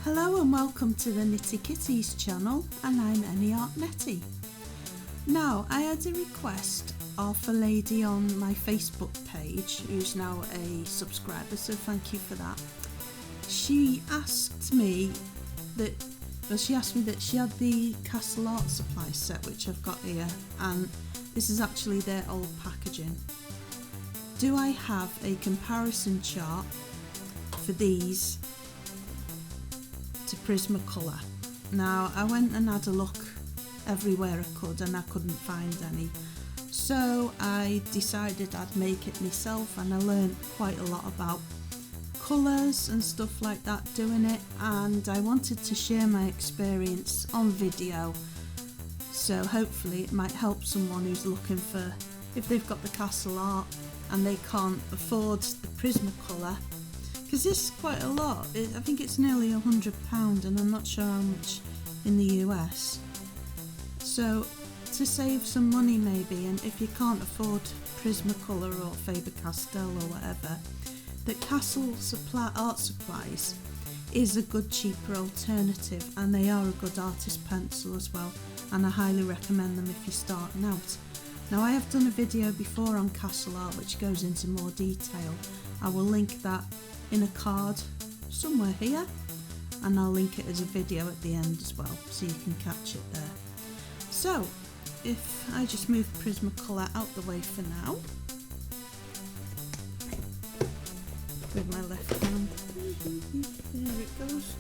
Hello and welcome to the Nitty Kitties channel, and I'm Any Art Netty. Now, I had a request of a lady on my Facebook page who's now a subscriber, so thank you for that. She asked me that she had the Castle Art Supply set, which I've got here, and this is actually their old packaging. Do I have a comparison chart for these to Prismacolor? Now, I went and had a look everywhere I could and I couldn't find any, so I decided I'd make it myself, and I learned quite a lot about colours and stuff like that doing it, and I wanted to share my experience on video, so hopefully it might help someone who's looking for, if they've got the Castle Art and they can't afford the Prismacolor, because this is quite a lot. I think it's nearly £100, and I'm not sure how much in the US. So to save some money maybe, and if you can't afford Prismacolor or Faber-Castell or whatever, the Castle Art Supplies is a good cheaper alternative, and they are a good artist pencil as well, and I highly recommend them if you're starting out. Now, I have done a video before on Castle Art which goes into more detail. I will link that in a card somewhere here, and I'll link it as a video at the end as well, so you can catch it there. So if I just move Prismacolor out the way for now with my left hand, there it goes.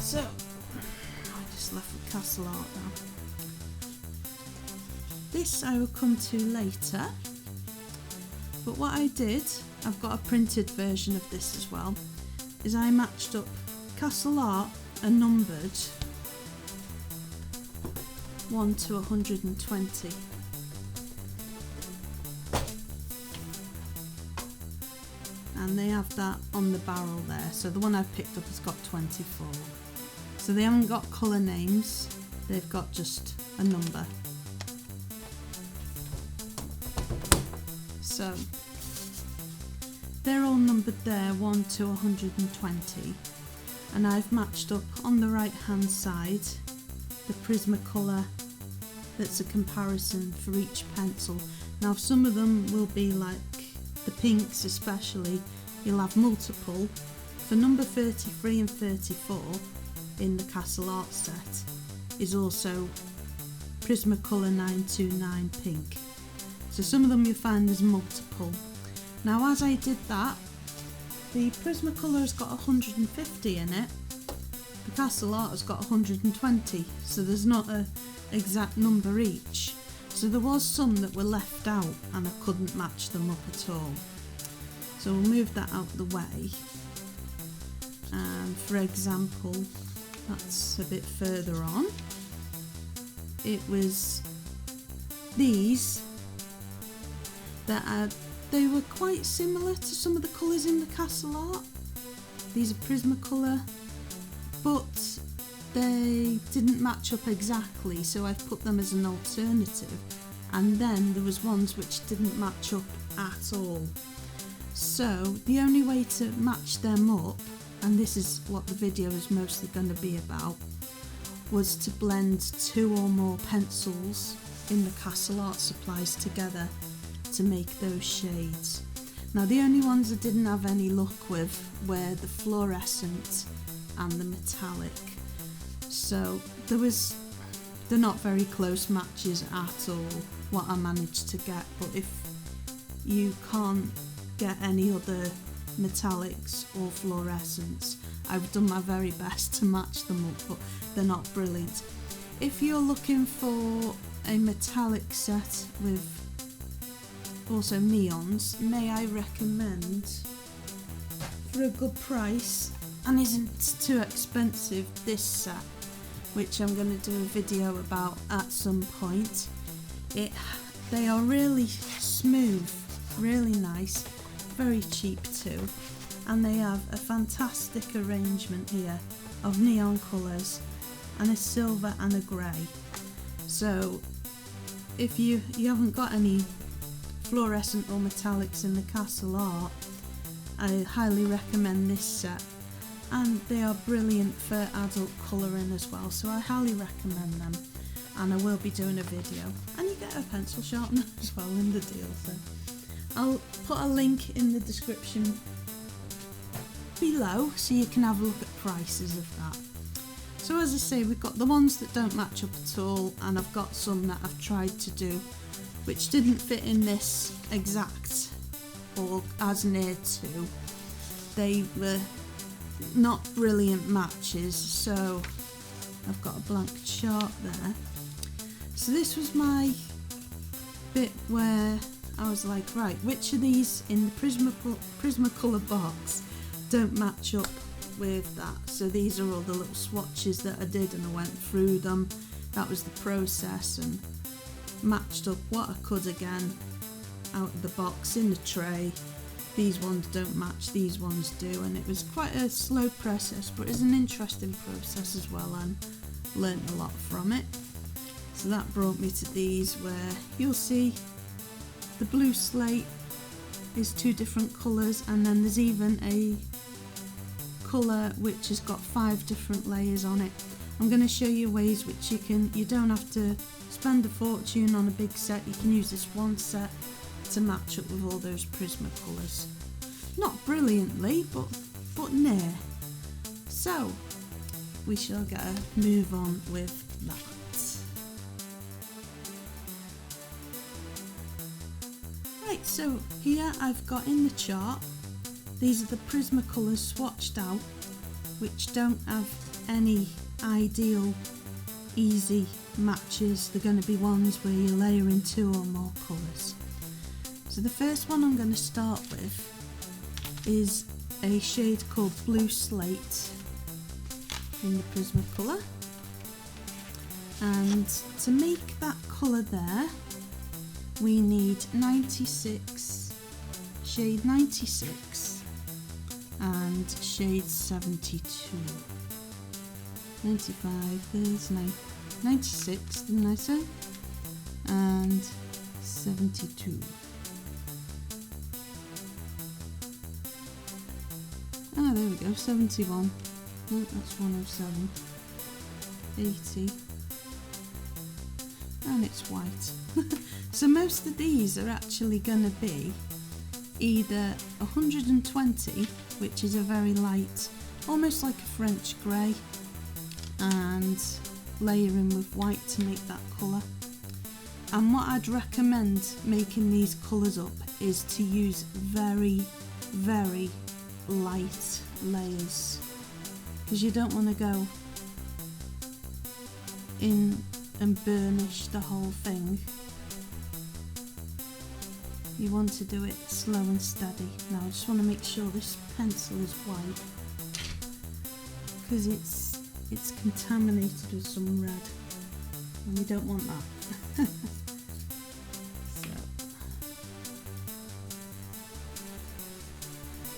So I just left with Castle Art now. This I will come to later, but what I did, I've got a printed version of this as well, is I matched up Castle Art are numbered 1 to 120. And they have that on the barrel there, so the one I've picked up has got 24. So they haven't got colour names, they've got just a number. So they're all numbered there 1 to 120, and I've matched up on the right hand side the Prismacolor that's a comparison for each pencil. Now, some of them will be like the pinks, especially you'll have multiple. For number 33 and 34 in the Castle Art set is also Prismacolor 929 pink, so some of them you'll find there's multiple. Now, as I did that, the Prismacolor has got 150 in it, the Castle Art has got 120, so there's not an exact number each. So there was some that were left out and I couldn't match them up at all. So we'll move that out the way. And for example, that's a bit further on. It was these that they were quite similar to some of the colours in the Castle Art. These are Prismacolor, but they didn't match up exactly, so I've put them as an alternative. And then there was ones which didn't match up at all. So the only way to match them up, and this is what the video is mostly going to be about, was to blend 2 or more pencils in the Castle Art Supplies together to make those shades. Now, the only ones I didn't have any luck with were the fluorescent and the metallic, so they're not very close matches at all what I managed to get. But if you can't get any other metallics or fluorescents, I've done my very best to match them up, but they're not brilliant. If you're looking for a metallic set with also neons, may I recommend, for a good price and isn't too expensive, this set, which I'm going to do a video about at some point. They are really smooth, really nice, very cheap too, and they have a fantastic arrangement here of neon colours and a silver and a grey. So if you haven't got any fluorescent or metallics in the Castle Art, I highly recommend this set. and they are brilliant for adult colouring as well, so I highly recommend them, and I will be doing a video, and you get a pencil sharpener as well in the deal, so I'll put a link in the description below so you can have a look at prices of that. So as I say, we've got the ones that don't match up at all, and I've got some that I've tried to do which didn't fit in this exact or as near to. They were not brilliant matches, so I've got a blank chart there. So this was my bit where I was like, right, which of these in the Prismacolor box don't match up with that? So these are all the little swatches that I did, and I went through them. That was the process, and matched up what I could again out of the box in the tray. These ones don't match, these ones do, and it was quite a slow process, but it's an interesting process as well, and learnt a lot from it. So that brought me to these, where you'll see the blue slate is 2 different colours, and then there's even a colour which has got 5 different layers on it. I'm going to show you ways which you don't have to spend a fortune on a big set. You can use this one set to match up with all those Prismacolors. Not brilliantly, but near. So we shall get a move on with that. Right, so here I've got in the chart, these are the Prismacolors swatched out, which don't have any ideal easy matches. They're going to be ones where you layer in 2 or more colours. So the first one I'm going to start with is a shade called Blue Slate in the Prismacolor, and to make that colour there we need 96, shade 96 and shade 72. 95, there's 96, didn't I say? And 72. Oh, there we go, 71. No, that's 107. 80. And it's white. So most of these are actually going to be either 120, which is a very light, almost like a French grey, and layering with white to make that colour. And what I'd recommend making these colours up is to use very, very light layers, because you don't want to go in and burnish the whole thing. You want to do it slow and steady. Now I just want to make sure this pencil is white, because it's contaminated with some red, and we don't want that. So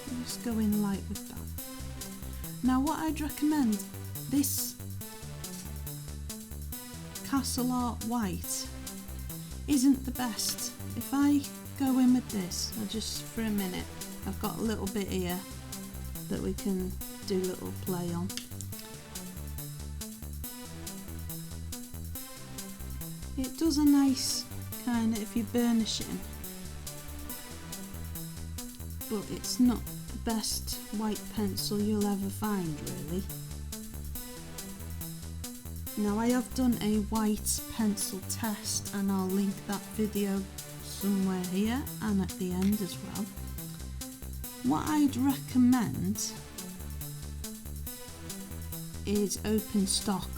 I'll just go in light with that. Now what I'd recommend, this Castle Art white isn't the best. If I go in with this, I'll just for a minute, I've got a little bit here that we can do a little play on. It does a nice kind of, if you burnish it, but it's not the best white pencil you'll ever find, really. Now I have done a white pencil test, and I'll link that video somewhere here and at the end as well. What I'd recommend is open stock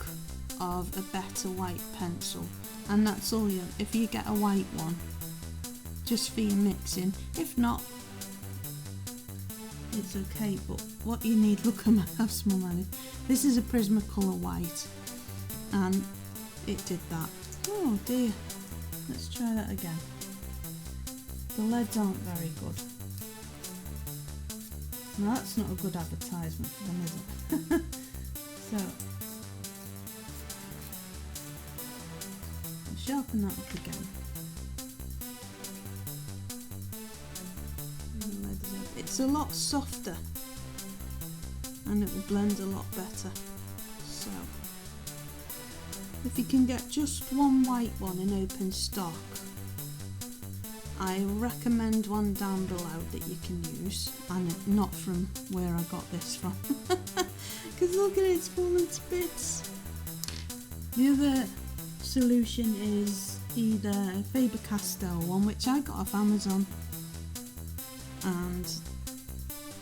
of a better white pencil, and that's all you, if you get a white one, just for your mixing. If not, it's okay, but what you need, look, I have small money. This is a Prismacolor white, and it did that. Oh dear, let's try that again. The leads aren't very good. Now that's not a good advertisement for them, is it? So I'll sharpen that up again. And the lead is out. It's a lot softer and it will blend a lot better. So if you can get just one white one in open stock, I recommend one down below that you can use, and not from where I got this from, because look at it, it's falling to bits. The other solution is either a Faber-Castell one, which I got off Amazon, and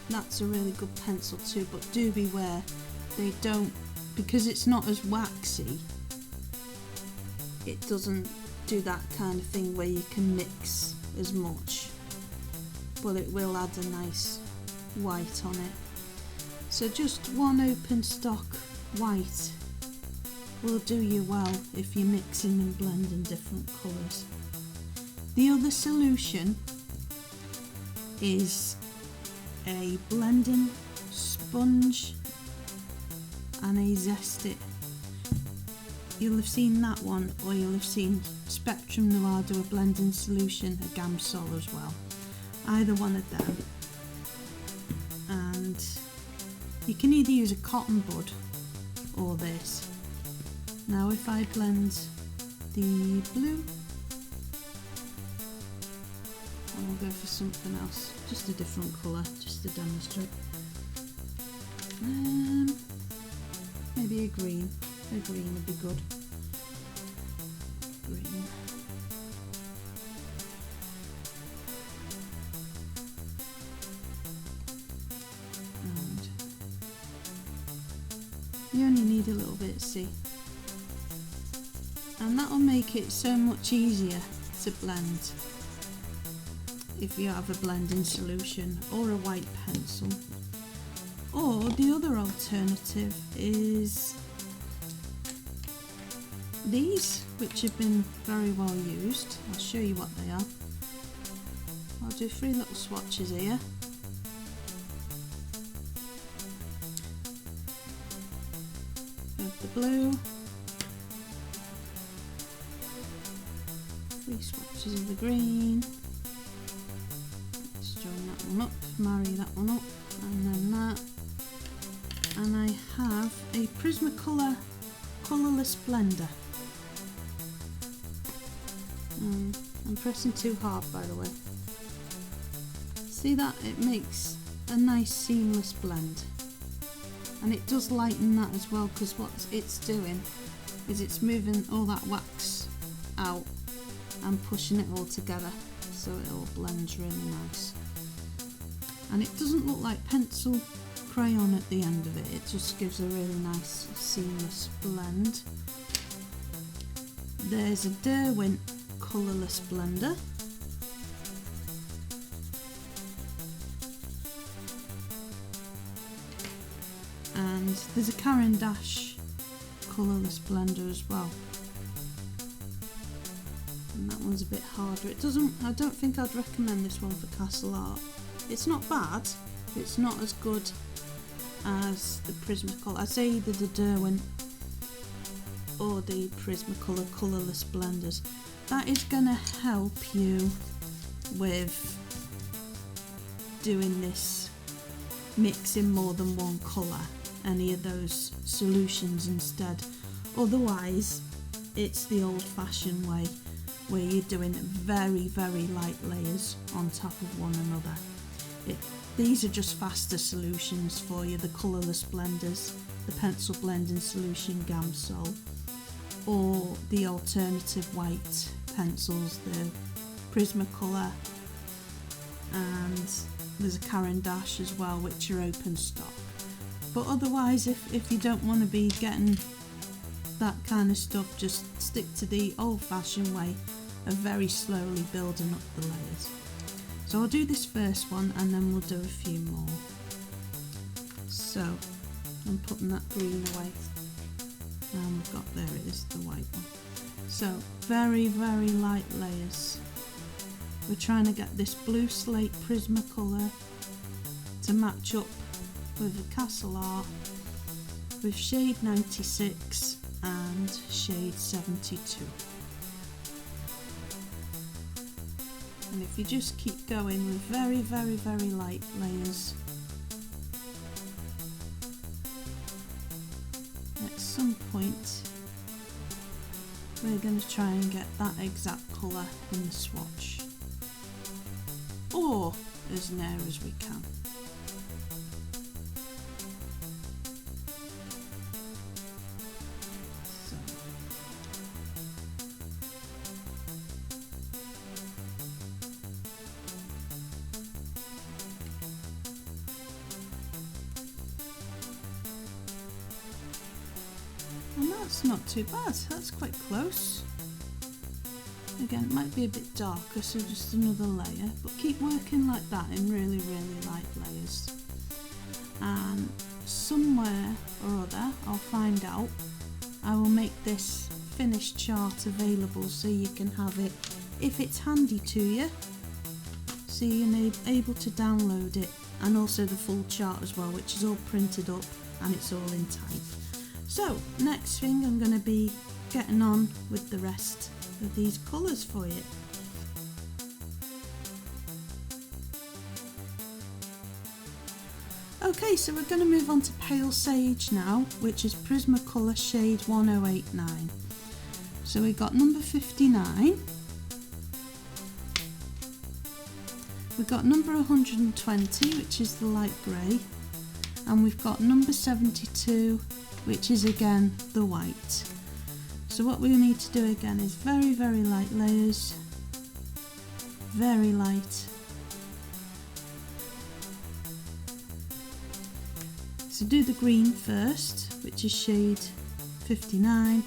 that's a really good pencil too, but do beware, they don't, because it's not as waxy, it doesn't do that kind of thing where you can mix as much, but it will add a nice white on it. So just one open stock white will do you well if you're mixing and blending different colours. The other solution is a blending sponge and a zest it. You'll have seen that one, or you'll have seen Spectrum Noir do a blending solution, a Gamsol as well. Either one of them. And you can either use a cotton bud or this. Now if I blend the blue, and we'll go for something else, just a different colour, just to demonstrate. Maybe a green. A green would be good. Green. And you only need a little bit, see? And that will make it so much easier to blend if you have a blending solution or a white pencil. Or the other alternative is these, which have been very well used. I'll show you what they are. I'll do 3 little swatches here. Of the blue, 3 swatches of the green. Let's join that one up, marry that one up, and then that. And I have a Prismacolor Colorless Blender. I'm pressing too hard, by the way. See that? It makes a nice seamless blend. And it does lighten that as well, because what it's doing is it's moving all that wax out and pushing it all together, so it all blends really nice. And it doesn't look like pencil crayon at the end of it, it just gives a really nice seamless blend. There's a Derwent Colorless Blender. And there's a Caran d'Ache Colorless Blender as well. And that one's a bit harder. I don't think I'd recommend this one for castle art. It's not bad, but it's not as good as the Prismacolor. I'd say either the Derwent or the Prismacolor Colorless Blenders. That is going to help you with doing this, mixing more than one colour, any of those solutions instead. Otherwise, it's the old-fashioned way, where you're doing very, very light layers on top of one another. These are just faster solutions for you, the colourless blenders, the pencil blending solution Gamsol, or the alternative white pencils, the Prismacolor, and there's a Caran d'Ache as well, which are open stock. But otherwise, if you don't want to be getting that kind of stuff, just stick to the old-fashioned way of very slowly building up the layers. So I'll do this first one and then we'll do a few more. So I'm putting that green away, and we've got, there it is, the white one. So very, very light layers. We're trying to get this blue slate Prismacolor to match up with the Castle Art with shade 96 and shade 72. And if you just keep going with very, very, very light layers, we're going to try and get that exact colour in the swatch, or as near as we can. And that's not too bad, that's quite close. Again, it might be a bit darker, so just another layer, but keep working like that in really, really light layers. And somewhere or other, I'll find out, I will make this finished chart available so you can have it if it's handy to you, so you're able to download it, and also the full chart as well, which is all printed up and it's all in type. So next thing, I'm going to be getting on with the rest of these colours for you. Okay, so we're going to move on to Pale Sage now, which is Prismacolor shade 1089. So we got number 59, we've got number 120, which is the light grey, and we've got number 72, which is again the white. So what we need to do again is very, very light layers, very light. So do the green first, which is shade 59,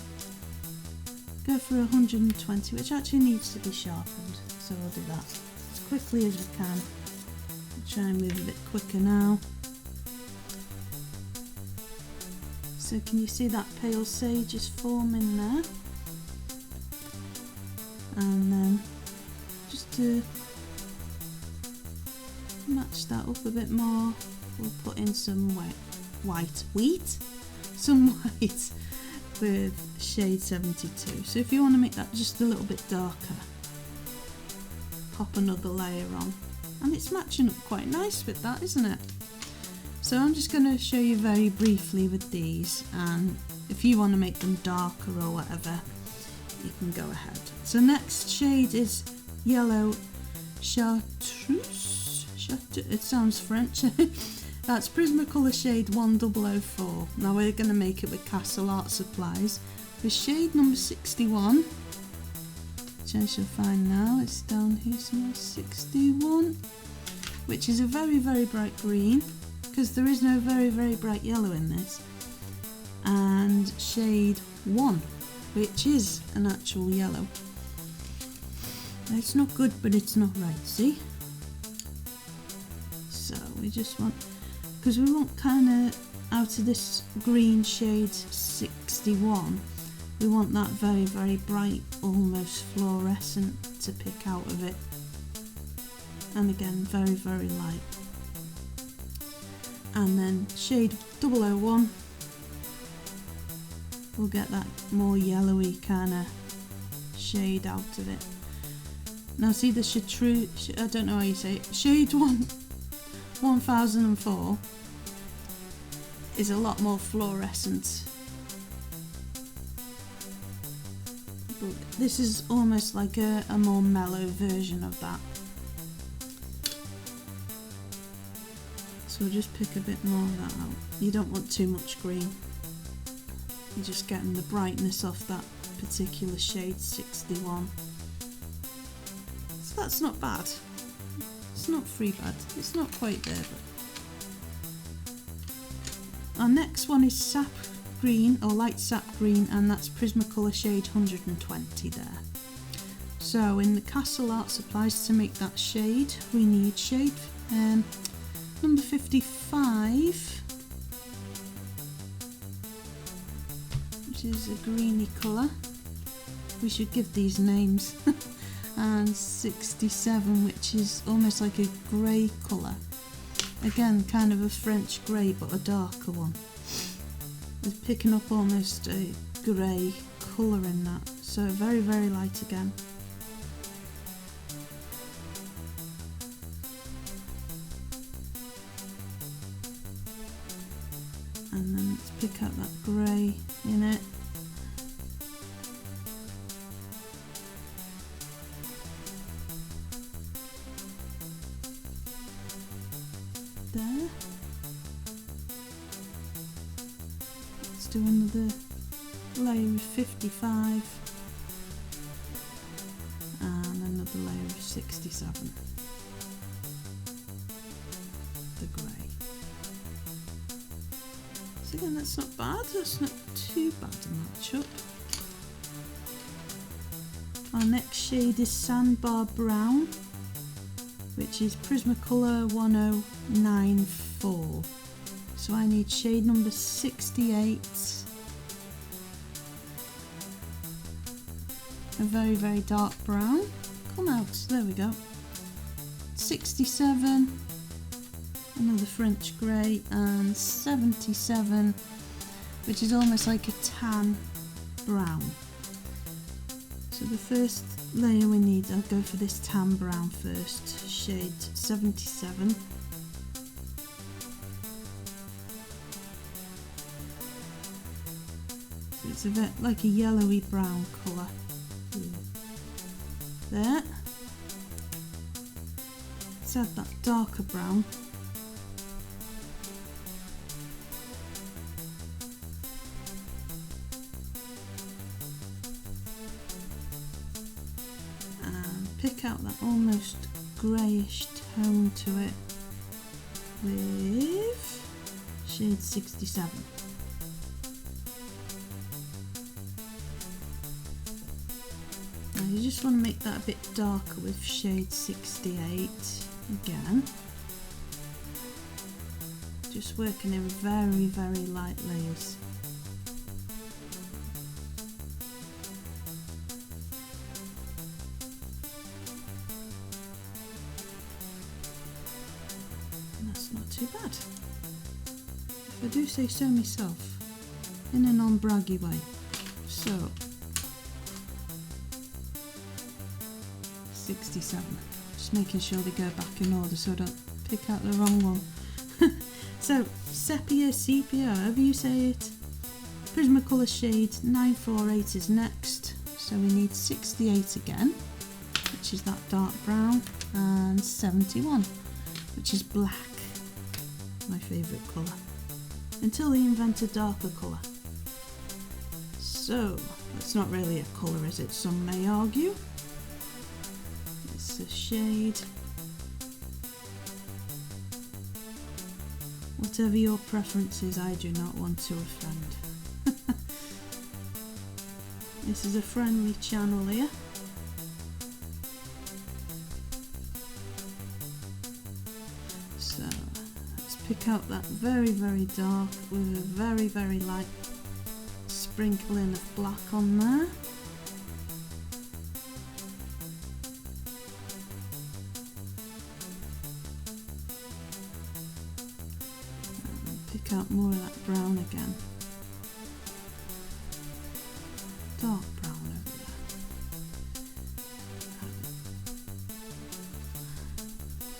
go for 120, which actually needs to be sharpened, so I'll do that as quickly as I can. I'll try and move a bit quicker now. So can you see that pale sage is forming there? And then just to match that up a bit more, we'll put in some some white with shade 72. So if you want to make that just a little bit darker, pop another layer on, and it's matching up quite nice with that, isn't it? So I'm just going to show you very briefly with these, and if you want to make them darker or whatever, you can go ahead. So next shade is yellow Chartreuse. It sounds French. That's Prismacolor shade 1004. Now we're going to make it with Castle Art Supplies with shade number 61, which I shall find now. It's down here somewhere, 61, which is a very, very bright green, because there is no very, very bright yellow in this, and shade 1, which is an actual yellow. It's not good, but it's not right, see? So we just want, because we want kind of out of this green shade 61, we want that very, very bright, almost fluorescent to pick out of it, and again very, very light. And then shade 001, we'll get that more yellowy kind of shade out of it. Now see the Chartreuse, I don't know how you say it, shade 1004 is a lot more fluorescent. But this is almost like a more mellow version of that. So we'll just pick a bit more of that out. You don't want too much green. You're just getting the brightness off that particular shade 61. So that's not bad. It's not free bad. It's not quite there, but our next one is Sap Green, or light Sap Green, and that's Prismacolor shade 120 there. So in the Castle Art Supplies, to make that shade, we need shade number 55, which is a greeny colour. We should give these names. And 67, which is almost like a grey colour. Again, kind of a French grey, but a darker one. It's picking up almost a grey colour in that. So very, very light again. And then let's pick up that grey in it. there. Let's do another layer of 55 and another layer of 67. The grey. So again, that's not bad, that's not too bad a matchup. Our next shade is Sandbar Brown, which is Prismacolor 1094. So I need shade number 68. A very, very dark brown. Come out, there we go. 67, another French grey, and 77, which is almost like a tan brown. So the first layer we need, I'll go for this tan brown first, shade 77. So it's a bit like a yellowy brown colour. There. Let's add that darker brown. Pick out that almost greyish tone to it with shade 67. Now you just want to make that a bit darker with shade 68 again. Just working in very, very light layers. Too bad, if I do say so myself, in a non-braggy way. So 67, just making sure they go back in order so I don't pick out the wrong one. So Sepia, however you say it, Prismacolor shade 948 is next, so we need 68 again, which is that dark brown, and 71, which is black. My favourite colour, until they invent a darker colour. So, it's not really a colour, is it? Some may argue. It's a shade. Whatever your preference is, I do not want to offend. This is a friendly channel here. So, pick out that very, very dark with a very, very light sprinkling of black on there. And pick out more of that brown again. Dark brown over there.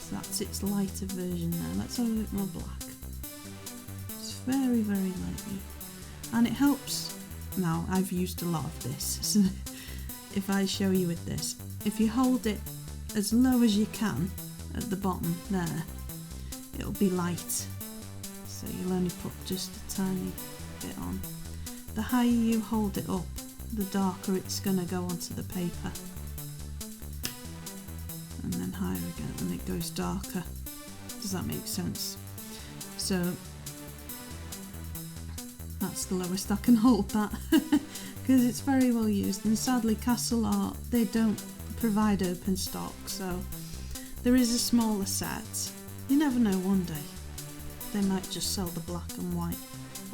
So that's its lighter version now. Let's have a bit more black. It's very, very lightly. And it helps. Now, I've used a lot of this, so if I show you with this, if you hold it as low as you can at the bottom there, it'll be light. So you'll only put just a tiny bit on. The higher you hold it up, the darker it's going to go onto the paper. And then higher again, and it goes darker. Does that make sense? So that's the lowest I can hold that, because it's very well used, and sadly Castle Art, they don't provide open stock, so there is a smaller set. You never know, one day they might just sell the black and white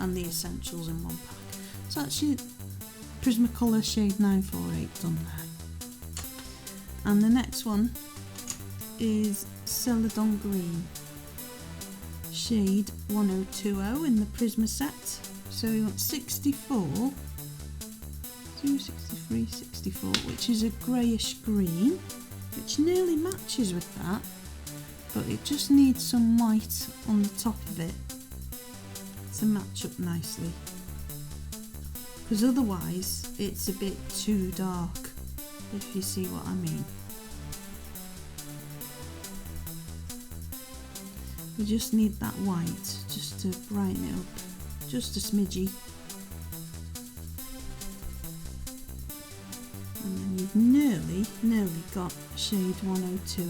and the essentials in one pack. So that's your Prismacolor shade 948 done there. And the next one is Celadon Green, shade 1020 in the Prisma set. So we want 64, 63, 64, which is a greyish green, which nearly matches with that, but it just needs some white on the top of it to match up nicely, because otherwise it's a bit too dark, if you see what I mean. We just need that white just to brighten it up, just a smidgy. And then you've nearly got shade 1020.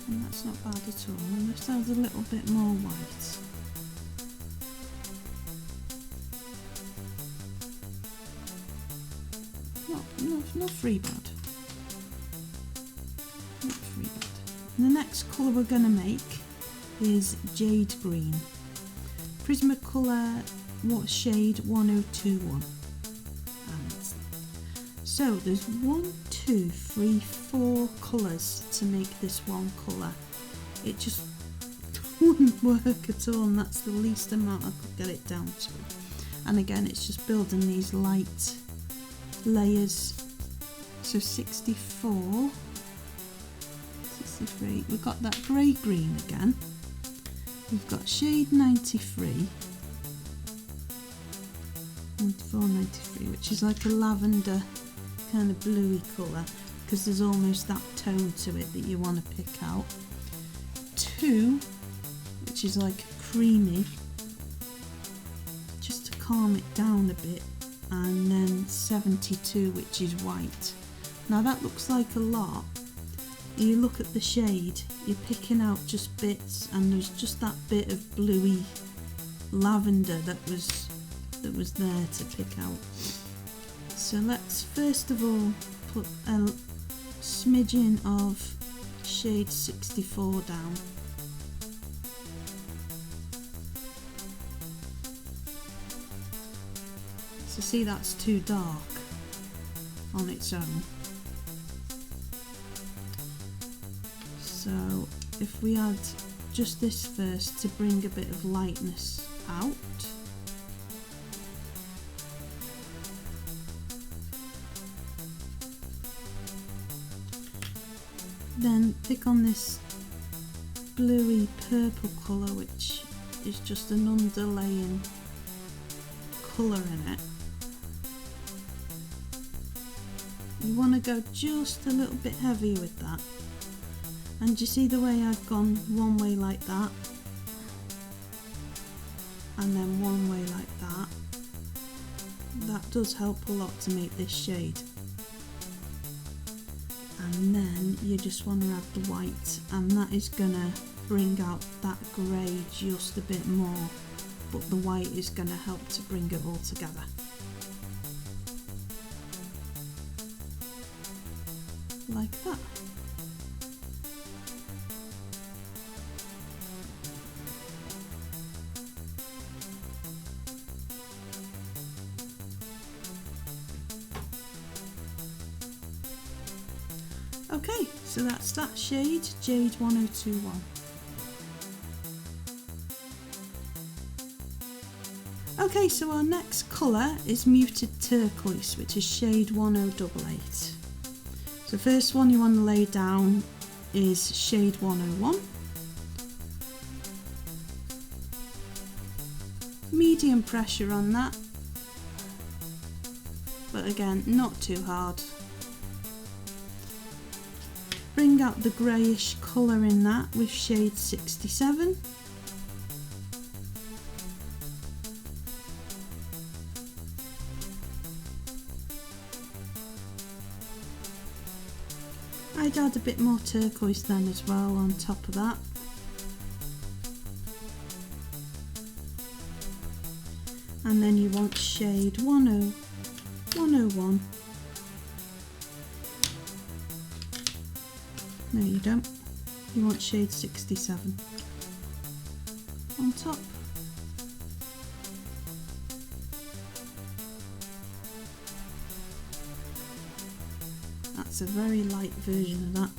And that's not bad at all. And let's add a little bit more white. Not free bad. Not free bad. The next colour we're going to make is Jade-Green Prismacolor, what shade 1021. And so there's 1, 2, 3, 4 colours to make this one colour. It just wouldn't work at all, and that's the least amount I could get it down to. And again, it's just building these light layers. So 64, 63, we've got that grey green again. We've got shade 93, 94, 93, which is like a lavender kind of bluey colour, because there's almost that tone to it that you want to pick out. 2, which is like creamy, just to calm it down a bit, and then 72, which is white. Now that looks like a lot. You look at the shade, you're picking out just bits, and there's just that bit of bluey lavender that was there to pick out. So let's first of all put a smidgen of shade 64 down. So see, that's too dark on its own. So if we add just this first to bring a bit of lightness out. Then pick on this bluey purple colour, which is just an underlaying colour in it. You want to go just a little bit heavier with that. And you see the way I've gone one way like that, and then one way like that? That does help a lot to make this shade. And then you just want to add the white, and that is going to bring out that grey just a bit more, but the white is going to help to bring it all together. Like that. Okay, so that's that shade, Jade 1021. Okay, so our next colour is Muted Turquoise, which is shade 1088. So first one you want to lay down is shade 101. Medium pressure on that, but again, not too hard. Bring out the greyish colour in that with shade 67. I'd add a bit more turquoise then as well on top of that. And then you want shade 101. No, you don't. You want shade 67 on top. That's a very light version of that.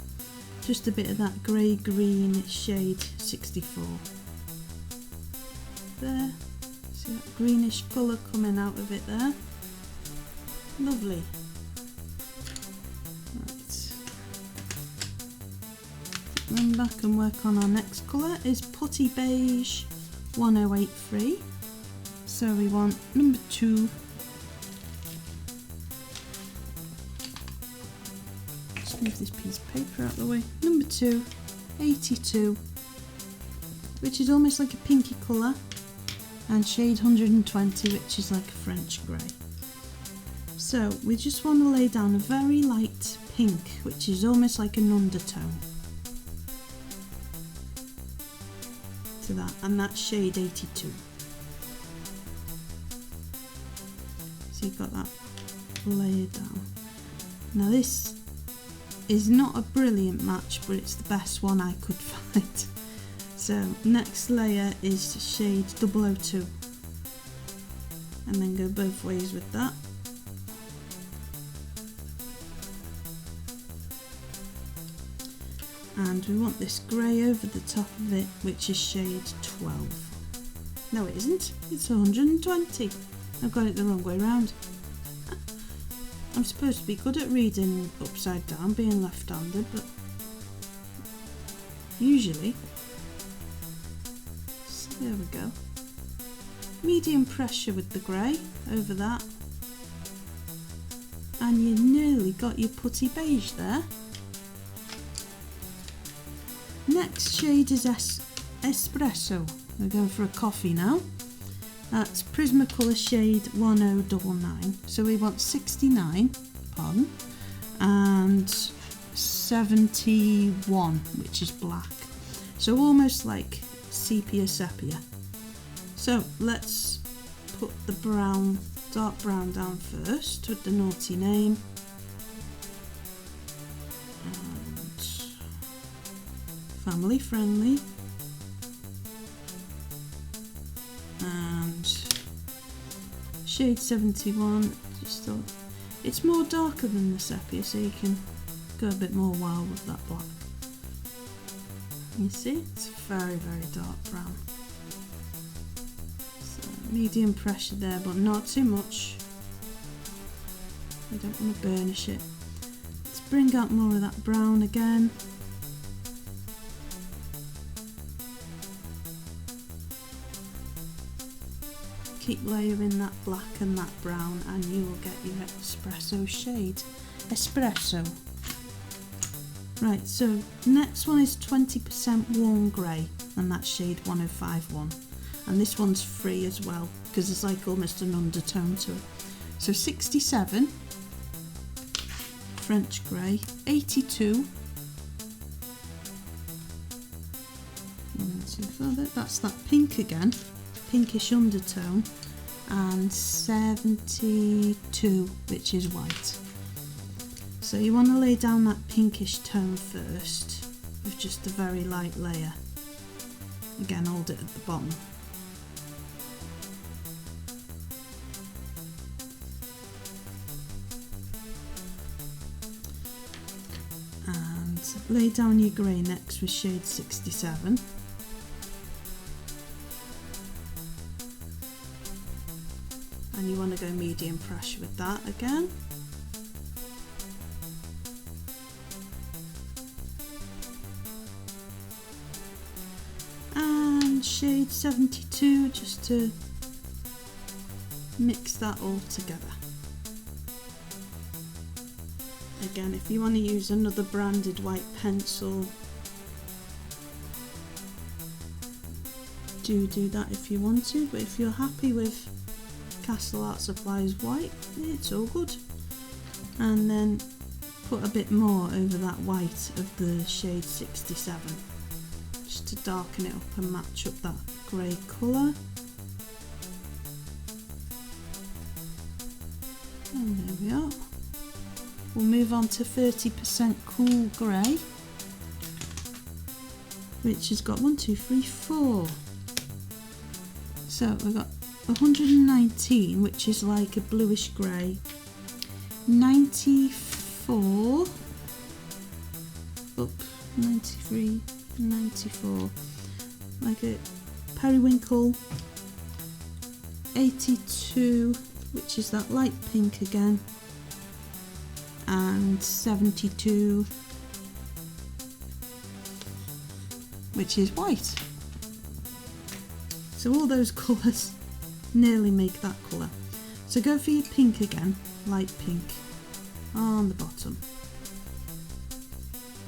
Just a bit of that grey-green shade 64. There. See that greenish colour coming out of it there? Lovely. Right. Run back and work on our next colour is Potty Beige 1083. So we want number 2 move this piece of paper out of the way. Number 2, 82, which is almost like a pinky colour, and shade 120, which is like a French grey. So we just want to lay down a very light pink, which is almost like an undertone to that, and that's shade 82. So you've got that layer down. Now this is not a brilliant match, but it's the best one I could find. So next layer is shade 002, and then go both ways with that. And we want this grey over the top of it, which is shade 12. No, it isn't, it's 120. I've got it the wrong way round. I'm supposed to be good at reading upside down, being left-handed, but usually. So there we go. Medium pressure with the grey over that. And you nearly got your Potty Beige there. Next shade is Espresso. We're going for a coffee now. That's Prismacolor shade 1099. So we want 69, pardon, and 71, which is black. So almost like sepia. So let's put the brown, dark brown down first with the naughty name. And family friendly. And shade 71, just thought it's more darker than the sepia, so you can go a bit more wild with that black. You see, it's very, very dark brown. So medium pressure there, but not too much. I don't want to burnish it. Let's bring out more of that brown again. Keep layering that black and that brown, and you will get your espresso shade. Espresso. Right, so next one is 20% warm grey, and that's shade 1051. And this one's free as well, because it's like almost an undertone to it. So 67, French grey, 82, and so further, that's that pink again, pinkish undertone, and 72, which is white. So you want to lay down that pinkish tone first with just a very light layer. Again, hold it at the bottom. And lay down your grey next with shade 67. And you want to go medium pressure with that again. And shade 72, just to mix that all together. Again, if you want to use another branded white pencil, do that if you want to, but if you're happy with Castle Art Supply's white, it's all good. And then put a bit more over that white of the shade 67, just to darken it up and match up that grey colour. And there we are. We'll move on to 30% cool grey, which has got 1, 2, 3, 4. So we've got 119, which is like a bluish grey, 94, up, 93, 94, like a periwinkle, 82, which is that light pink again, and 72, which is white. So all those colours nearly make that colour. So go for your pink again, light pink, on the bottom.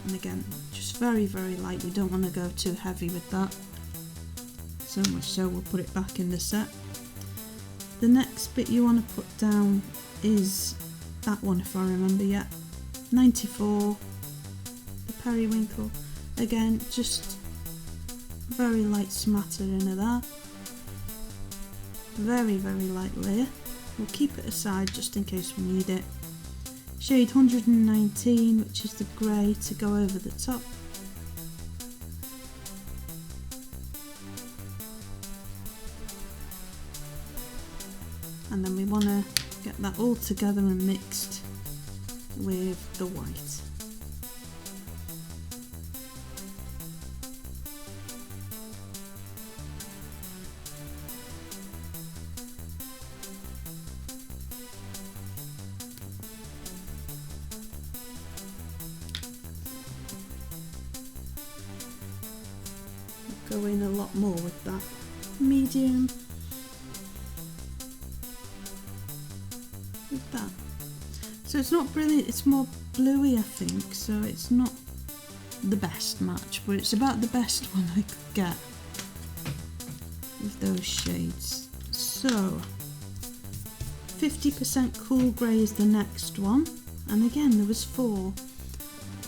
And again, just very, very light. You don't want to go too heavy with that. So much so we'll put it back in the set. The next bit you want to put down is that one, if I remember. Yeah, 94, the periwinkle. Again, just very light smattering of that. Very, very light layer. We'll keep it aside just in case we need it. Shade 119, which is the grey, to go over the top. And then we want to get that all together and mixed with the white. Go in a lot more with that medium. With that. So it's not brilliant, it's more bluey, I think, so it's not the best match, but it's about the best one I could get with those shades. So 50% cool grey is the next one, and again there was 4.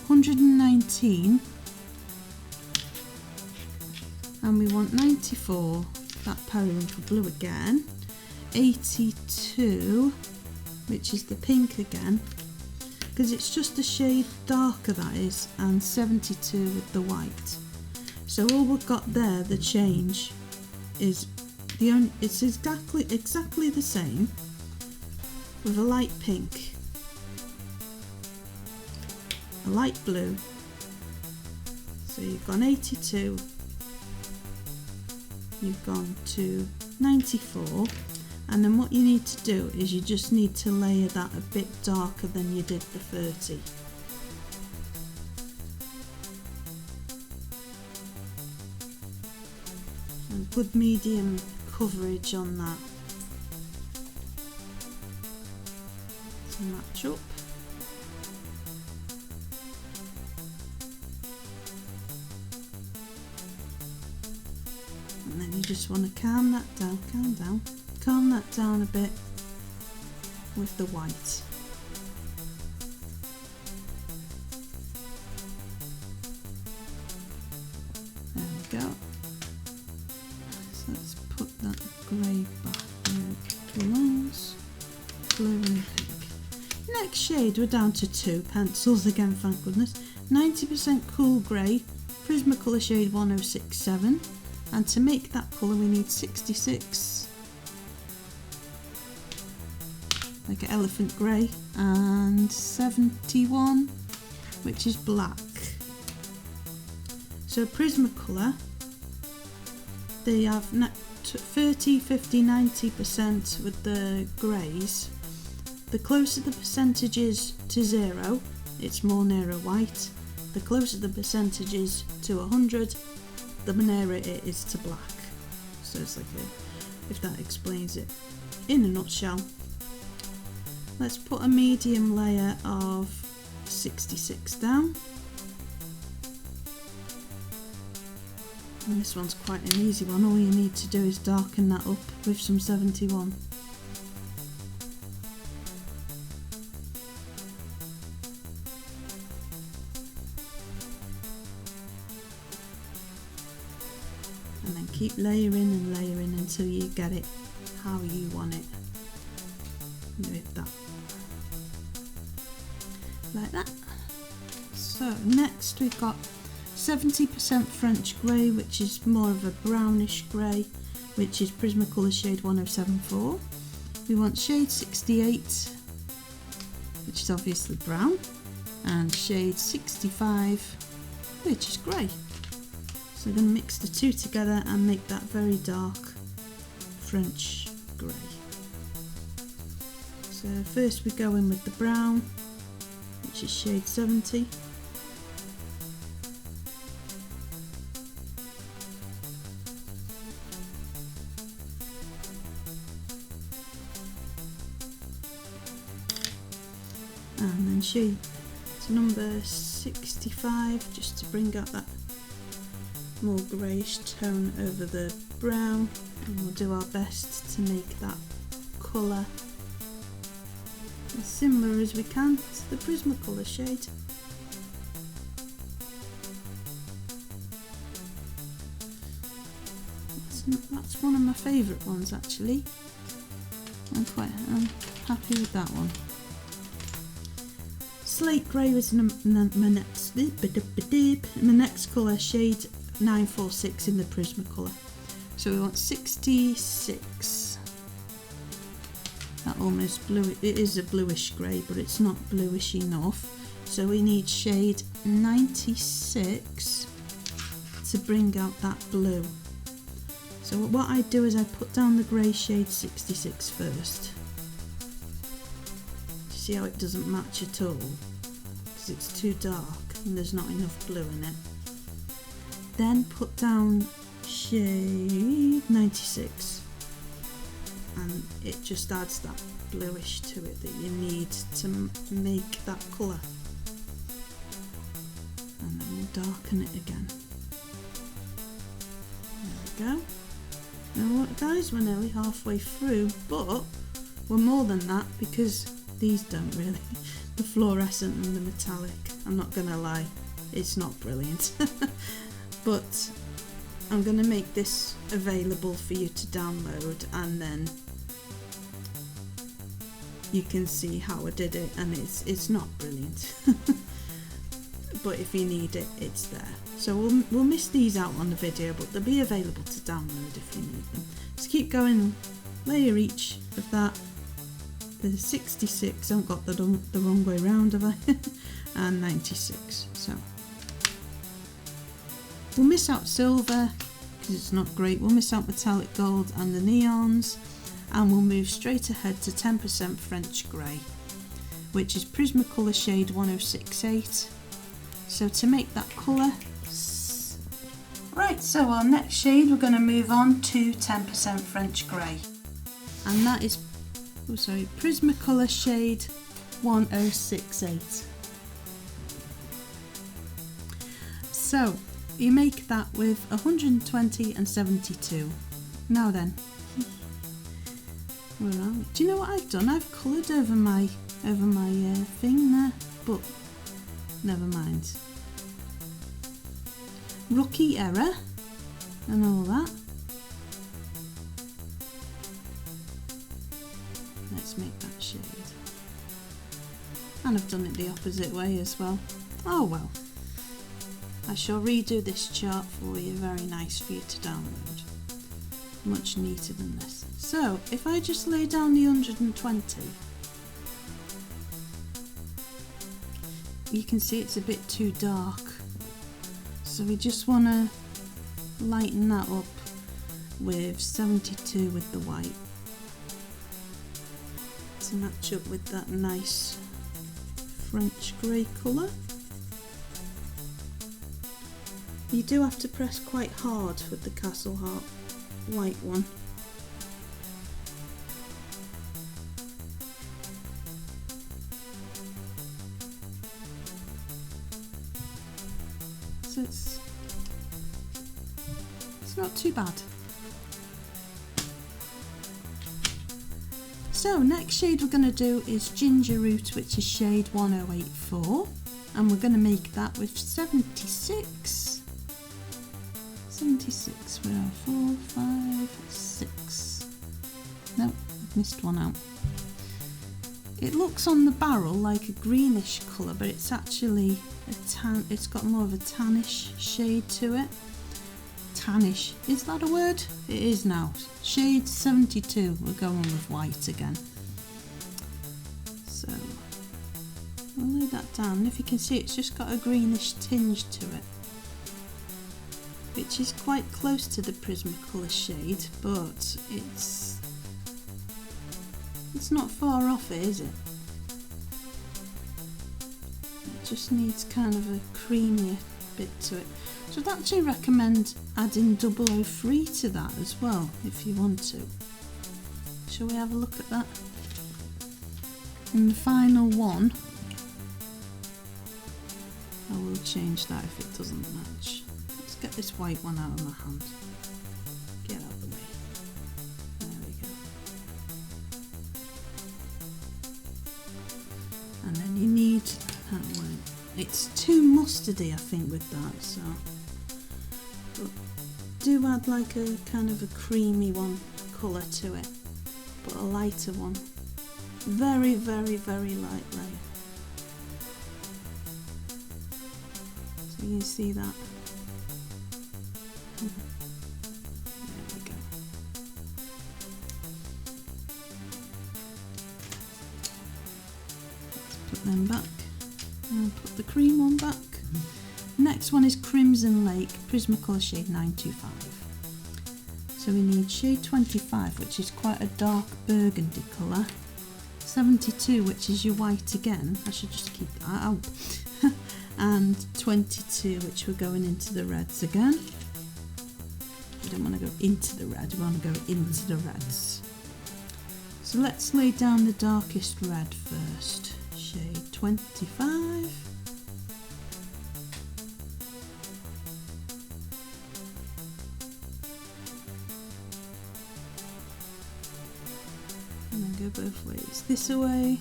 119, and we want 94, that periwinkle blue again. 82, which is the pink again, because it's just a shade darker, that is, and 72 with the white. So all we've got there, the change, is it's exactly the same with a light pink, a light blue. So you've gone 82, you've gone to 94, and then what you need to do is you just need to layer that a bit darker than you did the 30. And good medium coverage on that to match up. And then you just want to calm that down a bit with the white. There we go. So let's put that grey back where it belongs. Blue and pink. Next shade, we're down to 2 pencils again, thank goodness. 90% cool grey, Prismacolor shade 1067. And to make that colour we need 66, like an elephant grey, and 71, which is black. So Prismacolor, they have 30, 50, 90% with the greys. The closer the percentage is to 0, it's more nearer white. The closer the percentage is to 100, the nearer it is to black. So it's like if that explains it in a nutshell. Let's put a medium layer of 66 down. And this one's quite an easy one. All you need to do is darken that up with some 71. And then keep layering and layering until you get it how you want it. With that. Like that. So next we've got 70% French grey, which is more of a brownish grey, which is Prismacolor shade 1074. We want shade 68, which is obviously brown, and shade 65, which is grey. So we're going to mix the two together and make that very dark French grey. So first we go in with the brown, which is shade 70. And then shade to number 65, just to bring out that more greyish tone over the brown, and we'll do our best to make that colour as similar as we can to the Prismacolor shade. That's one of my favourite ones actually. I'm happy with that one. Slate grey was my next colour, shade 946 in the Prismacolor. So we want 66. That almost blue. It is a bluish grey, but it's not bluish enough. So we need shade 96 to bring out that blue. So what I do is I put down the grey shade 66 first. See how it doesn't match at all? Because it's too dark and there's not enough blue in it. Then put down shade 96 and it just adds that bluish to it that you need to make that colour. And then we'll darken it again. There we go. Now what guys, we're nearly halfway through, but we're more than that because these don't really. The fluorescent and the metallic, I'm not gonna lie, it's not brilliant. But I'm gonna make this available for you to download, and then you can see how I did it, and it's not brilliant. But if you need it, it's there. So we'll miss these out on the video, but they'll be available to download if you need them. Just keep going, layer each of that. The 66, I haven't got the wrong way round, have I? And 96. So we'll miss out silver because it's not great. We'll miss out metallic gold and the neons, and we'll move straight ahead to 10% French grey, which is Prismacolor shade 1068. So to make that colour, right, so our next shade we're going to move on to 10% French grey, and that is Prismacolor shade 1068. So you make that with 120 and 72. Now then, where are we? Do you know what I've done? I've coloured over my thing there, but never mind. Rookie error and all that. Let's make that shade. And I've done it the opposite way as well. Oh well. I shall redo this chart for you, very nice for you to download. Much neater than this. So if I just lay down the 120, you can see it's a bit too dark. So we just want to lighten that up with 72 with the white to match up with that nice French grey colour. You do have to press quite hard with the Castle Heart white one. So it's not too bad. So next shade we're going to do is Ginger Root, which is shade 1084, and we're going to make that with 76. 76, where are 4, 5, 6. No, I've missed one out. It looks on the barrel like a greenish colour, but it's actually a tan. It's got more of a tannish shade to it. Tannish, is that a word? It is now. Shade 72, we're going with white again. So I'll lay that down, and if you can see, it's just got a greenish tinge to it, which is quite close to the Prismacolor shade, but it's not far off it, is it? It just needs kind of a creamier bit to it. So I'd actually recommend adding 003 to that as well, if you want to. Shall we have a look at that? And the final one I will change that if it doesn't match. Let's get this white one out of my hand. Get out of the way. There we go. And then you need that one. It's too mustardy, I think, with that, so. But do add like a kind of a creamy one colour to it, but a lighter one. Very, very, very lightly. So you can see that. There we go. Let's put them back and put the cream one back. Next one is Crimson Lake Prismacolor shade 925. So we need shade 25, which is quite a dark burgundy colour. 72, which is your white again. I should just keep that out. And 22, which we're going into the reds again. We don't want to go into the red, we want to go into the reds. So let's lay down the darkest red first. Shade 25. And then go both ways. This away,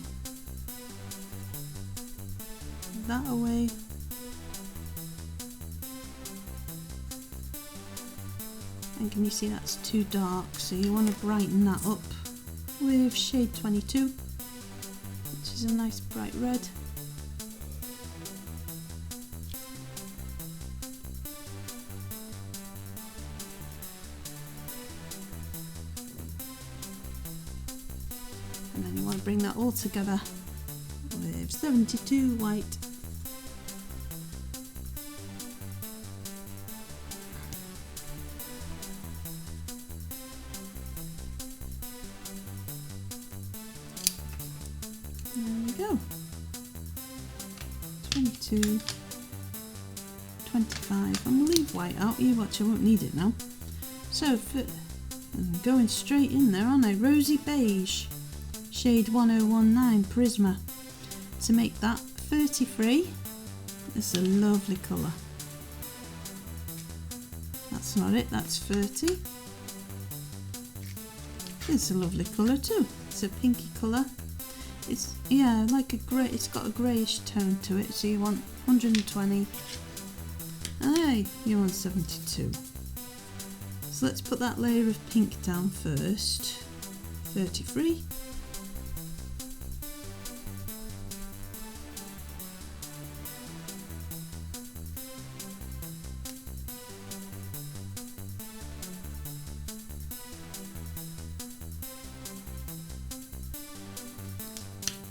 that away. And can you see that's too dark, so you want to brighten that up with shade 22, which is a nice bright red. And then you want to bring that all together with 72 white. There we go. 22, 25, and we'll leave white out. You watch, I won't need it now. So, I'm going straight in there, aren't I? Rosy Beige, shade 1019 Prisma. To make that 33, it's a lovely colour. That's not it, that's 30. It's a lovely colour too. It's a pinky colour. It's, yeah, like a grey, it's got a greyish tone to it, so you want 120, and hey, you want 72. So let's put that layer of pink down first, 33.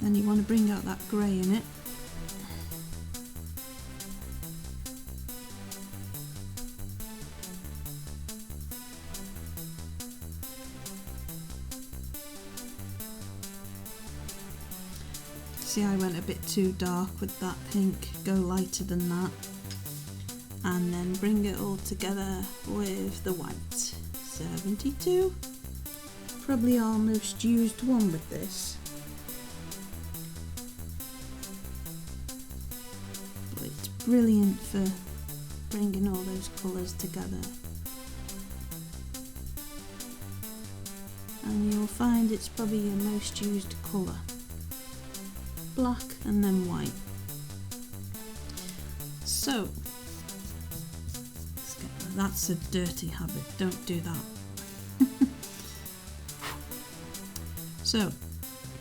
Then you want to bring out that grey in it. See, I went a bit too dark with that pink, go lighter than that. And then bring it all together with the white. 72. Probably our most used one with this. Brilliant for bringing all those colours together, and you'll find it's probably your most used colour. Black and then white. So let's get that. That's a dirty habit, don't do that. So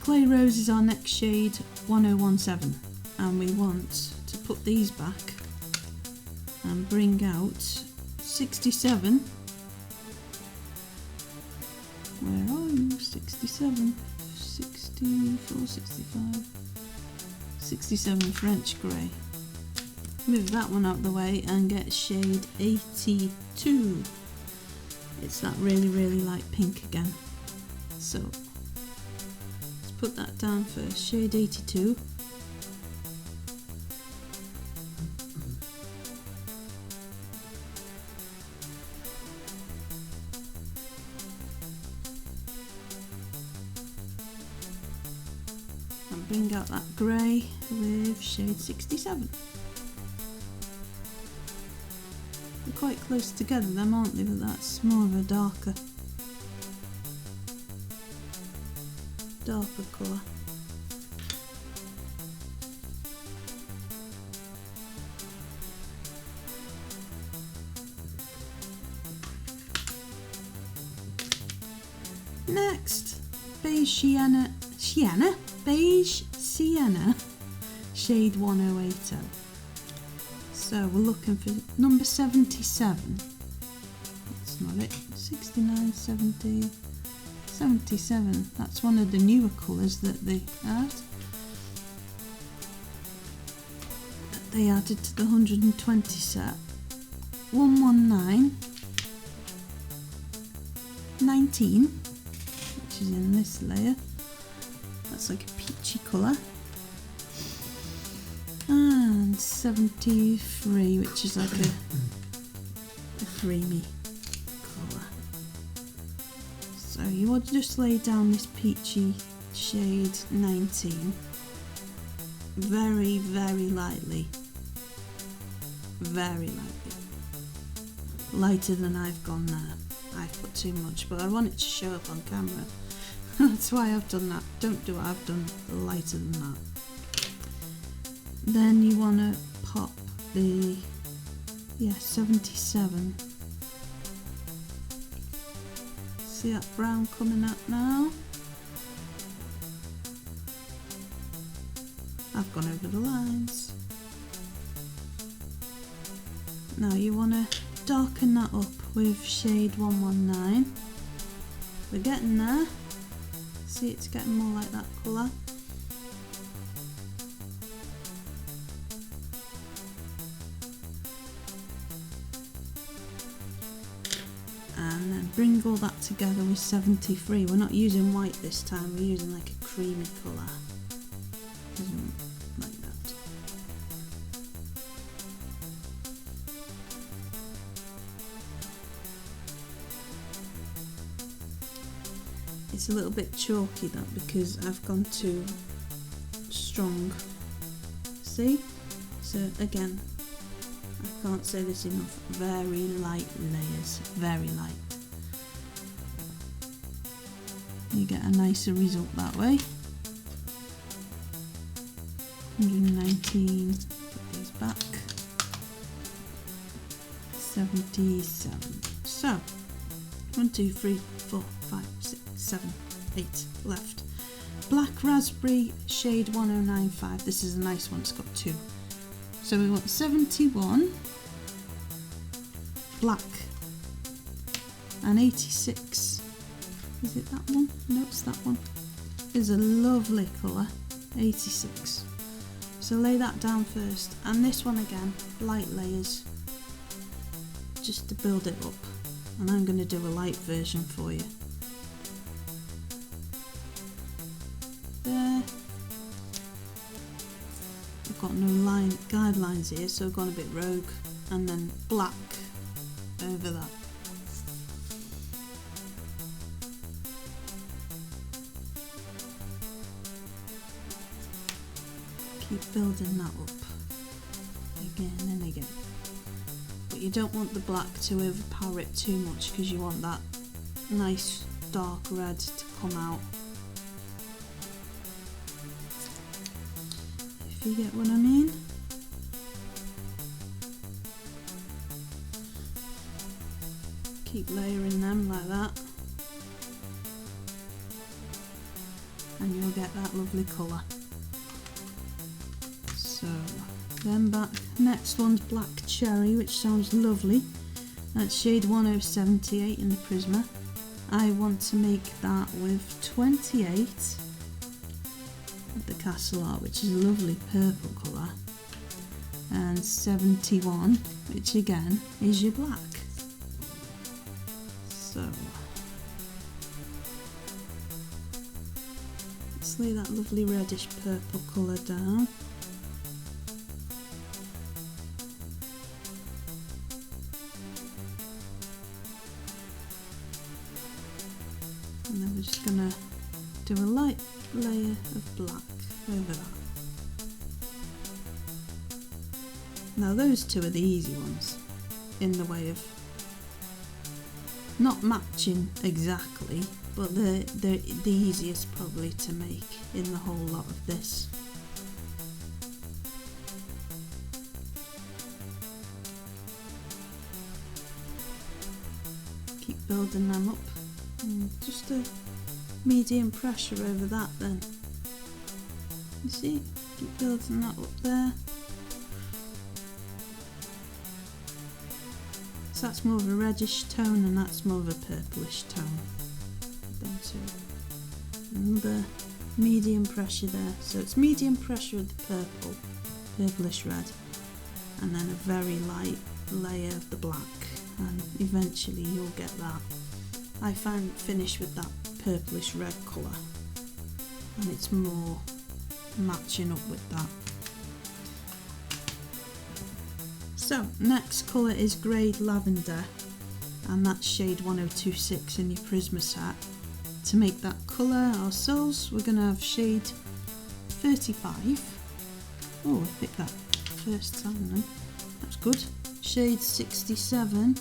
Clay Rose is our next shade, 1017, and we want to put these back and bring out 67. Where are you? 67, 64, 65, 67 French grey. Move that one out of the way and get shade 82. It's that really, really light pink again. So let's put that down first, shade 82. Bring out that grey with shade 67. quite close together them, aren't they? But that's more of a darker colour. Next, beige sienna shade 1080. So we're looking for number 77. That's not it. 69, 70, 77. That's one of the newer colours that they had. That they added to the 120 set. 119, 19, which is in this layer. That's like a peachy colour. And 73, which is like a creamy colour. So you want to just lay down this peachy shade 19 very, very lightly. Very lightly. Lighter than I've gone there. I've put too much, but I want it to show up on camera. That's why I've done that. Don't do what I've done, lighter than that. Then you want to pop the 77. See that brown coming up now? I've gone over the lines. Now you want to darken that up with shade 119. We're getting there. See, it's getting more like that colour. And then bring all that together with 73. We're not using white this time, we're using like a creamy colour. Like that. It's a little bit chalky that because I've gone too strong. See? So again, I can't say this enough, very light layers, very light. You get a nicer result that way. 119, put these back. 77. So, 1, 2, 3, 4, 5, 6, 7, 8 left. Black raspberry shade 1095. This is a nice one, it's got 2. So we want 71 black and 86. Is it that one? No, it's that one. It's a lovely colour, 86. So lay that down first, and this one again, light layers, just to build it up. And I'm going to do a light version for you. There. I've got no guidelines here, so I've gone a bit rogue, and then black over that. Keep building that up again and again. But you don't want the black to overpower it too much because you want that nice dark red to come out. If you get what I mean. Keep layering them like that. And you'll get that lovely colour. So, then back, next one's Black Cherry, which sounds lovely. That's shade 1078 in the Prisma. I want to make that with 28 of the Castle Art, which is a lovely purple colour, and 71, which again is your black. So, let's lay that lovely reddish purple colour down. And then we're just going to do a light layer of black over that. Now those two are the easy ones. in the way of not matching exactly, but they're the easiest probably to make in the whole lot of this. Keep building them up, and just a medium pressure over that then. You see, keep building that up there. So that's more of a reddish tone and that's more of a purplish tone. Then to another medium pressure there. So it's medium pressure of the purple, purplish red, and then a very light layer of the black, and eventually you'll get that. I finish with that purplish red colour, and it's more matching up with that. So next colour is Grade Lavender, and that's shade 1026 in your Prisma set. To make that colour ourselves, we're going to have shade 35. Oh, I picked that first time then. That's good. Shade 67.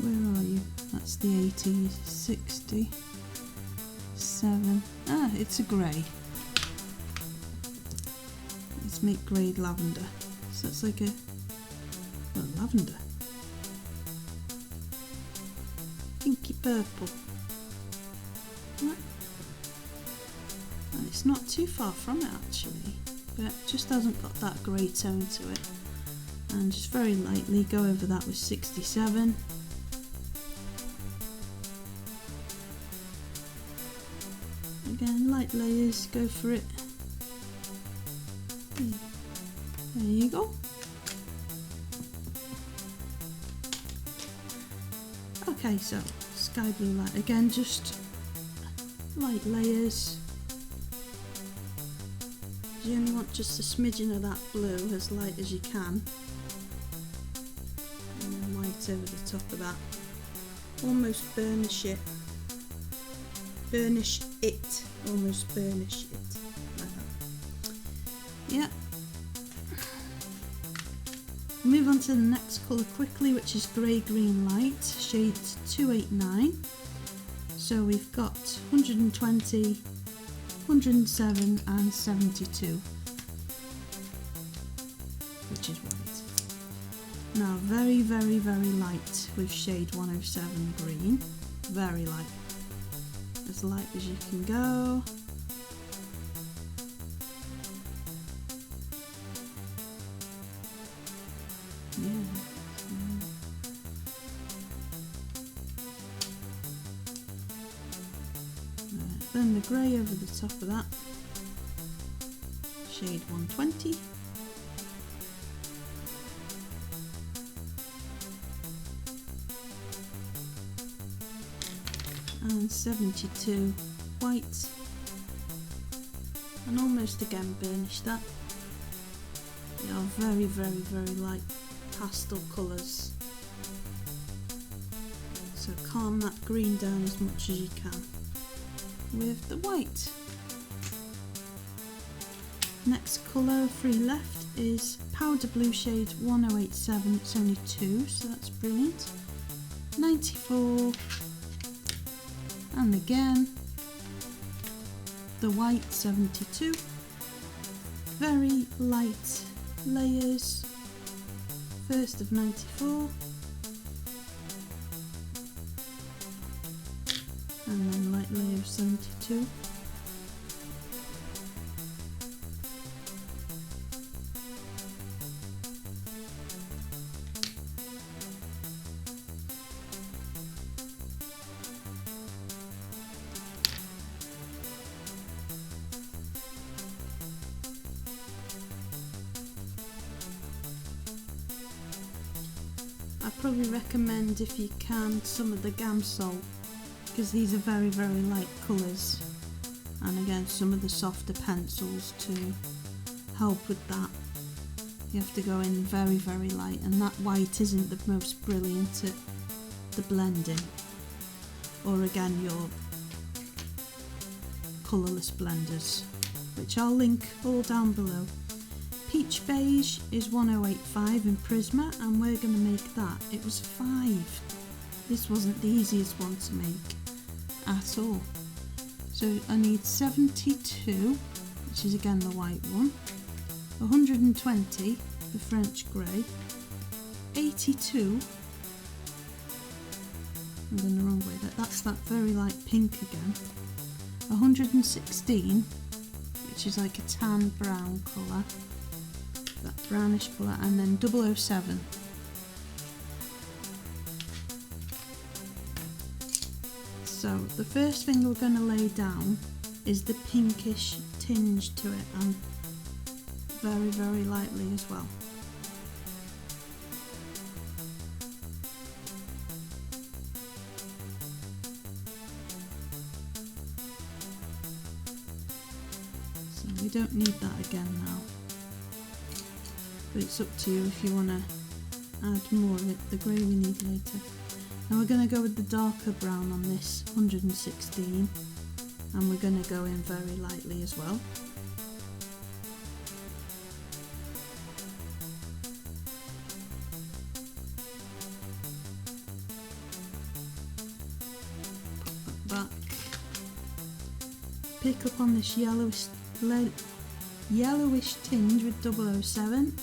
Where are you? That's the 80s. 67. Ah, it's a grey. Let's make Grade Lavender. So that's like a, well, lavender. Pinky purple. Right. And it's not too far from it actually, but it just hasn't got that grey tone to it. And just very lightly go over that with 67. Again, light layers, go for it. There you go. Okay, so sky blue light again, just light layers. You only want just a smidgen of that blue, as light as you can, and then white over the top of that. Almost burnish it. Burnish it. Almost burnish it. Like that. Yeah. Move on to the next colour quickly, which is Grey Green Light, shade 289. So we've got 120, 107 and 72, which is white. Now very, very, very light with shade 107 green. Very light. As light as you can go. Yeah. Right, then the grey over the top of that, shade 120. And 72 white, and almost again burnish that. They are very, very, very light pastel colours, so calm that green down as much as you can with the white. Next colour, free left, is powder blue shade 1087. It's only 2, so that's brilliant. 94, and again the white 72. Very light layers. First of 94, and then light layer of 72. I probably recommend, if you can, some of the Gamsol, because these are very, very light colours, and again some of the softer pencils to help with that. You have to go in very, very light, and that white isn't the most brilliant at the blending, or again your Colorless Blenders, which I'll link all down below Peach Beige is 1085 in Prisma, and we're going to make that. It was 5. This wasn't the easiest one to make at all. So I need 72, which is again the white one, 120, the French grey, 82, I'm going the wrong way, that's that very light pink again, 116, which is like a tan brown colour, that brownish colour, and then 007. So the first thing we're going to lay down is the pinkish tinge to it, and very, very lightly as well. So we don't need that again now, but it's up to you if you want to add more of it. The grey we need later. Now we're going to go with the darker brown on this 116, and we're going to go in very lightly as well. Put that back. Pick up on this yellowish tinge with 007.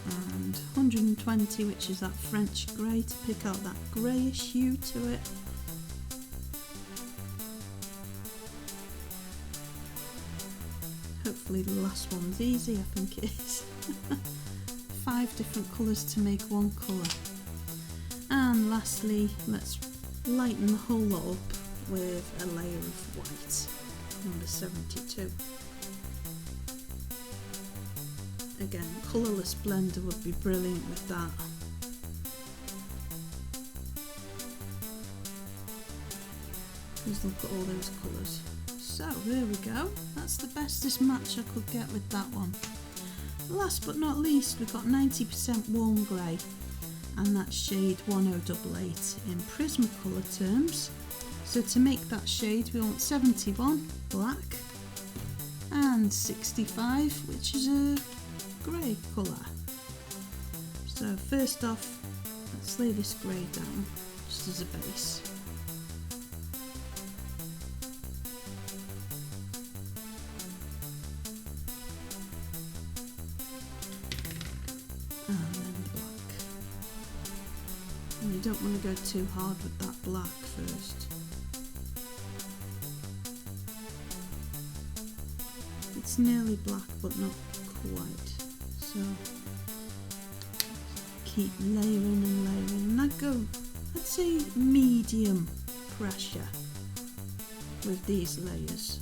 And 120, which is that French grey, to pick out that greyish hue to it. Hopefully the last one's easy, I think it is. 5 different colours to make one colour. And lastly, let's lighten the whole lot up with a layer of white, number 72. Again, Colorless Blender would be brilliant with that. Just look at all those colours. So there we go, that's the bestest match I could get with that one. Last but not least, we've got 90% warm grey, and that's shade 1088 in Prismacolor terms. So to make that shade we want 71 black and 65, which is a grey colour. So first off, let's lay this grey down just as a base. And then black. And you don't want to go too hard with that black first. It's nearly black but not quite. So keep layering and layering, and I'd go, let's say, medium pressure with these layers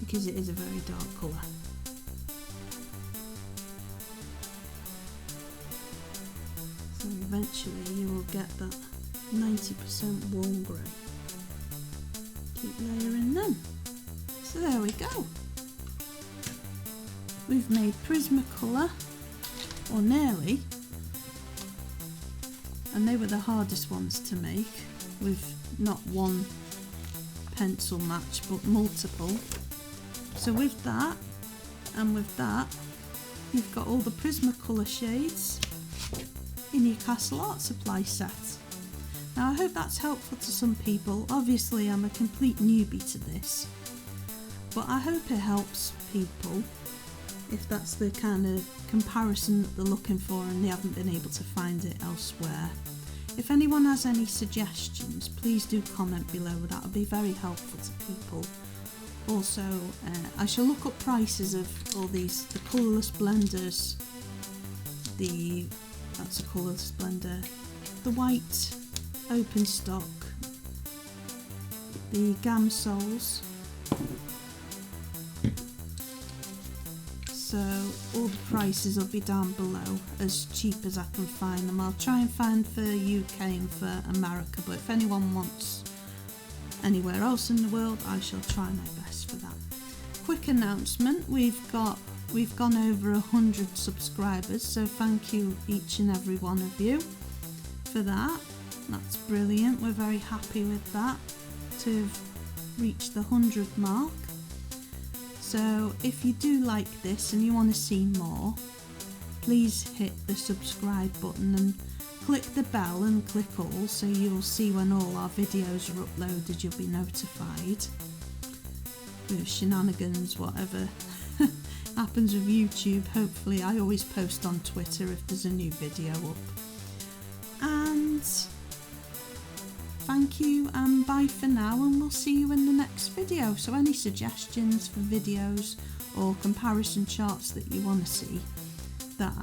because it is a very dark colour. So eventually you will get that 90% warm grey. Keep layering then. So there we go. We've made Prismacolor, or nearly, and they were the hardest ones to make, with not one pencil match but multiple. So with that and with that, you've got all the Prismacolor shades in your Castle Art Supply set. Now I hope that's helpful to some people. Obviously I'm a complete newbie to this, but I hope it helps people if that's the kind of comparison that they're looking for and they haven't been able to find it elsewhere. If anyone has any suggestions, please do comment below. That would be very helpful to people. Also, I shall look up prices of all these, the Colorless Blenders, that's a Colorless Blender, the white open stock, the Gamsols. So all the prices will be down below, as cheap as I can find them. I'll try and find for UK and for America, but if anyone wants anywhere else in the world, I shall try my best for that. Quick announcement, we've got we've gone over 100 subscribers, so thank you each and every one of you for that. That's brilliant. We're very happy with that, to have reached the 100 mark. So if you do like this and you want to see more, please hit the subscribe button and click the bell and click all, so you'll see when all our videos are uploaded. You'll be notified. With shenanigans, whatever happens with YouTube, hopefully I always post on Twitter if there's a new video up. And thank you and bye for now, and we'll see you in the next video. So any suggestions for videos or comparison charts that you want to see that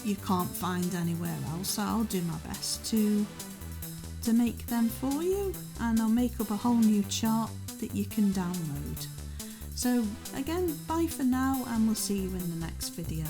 you can't find anywhere else, I'll do my best to make them for you, and I'll make up a whole new chart that you can download. So again, bye for now, and we'll see you in the next video.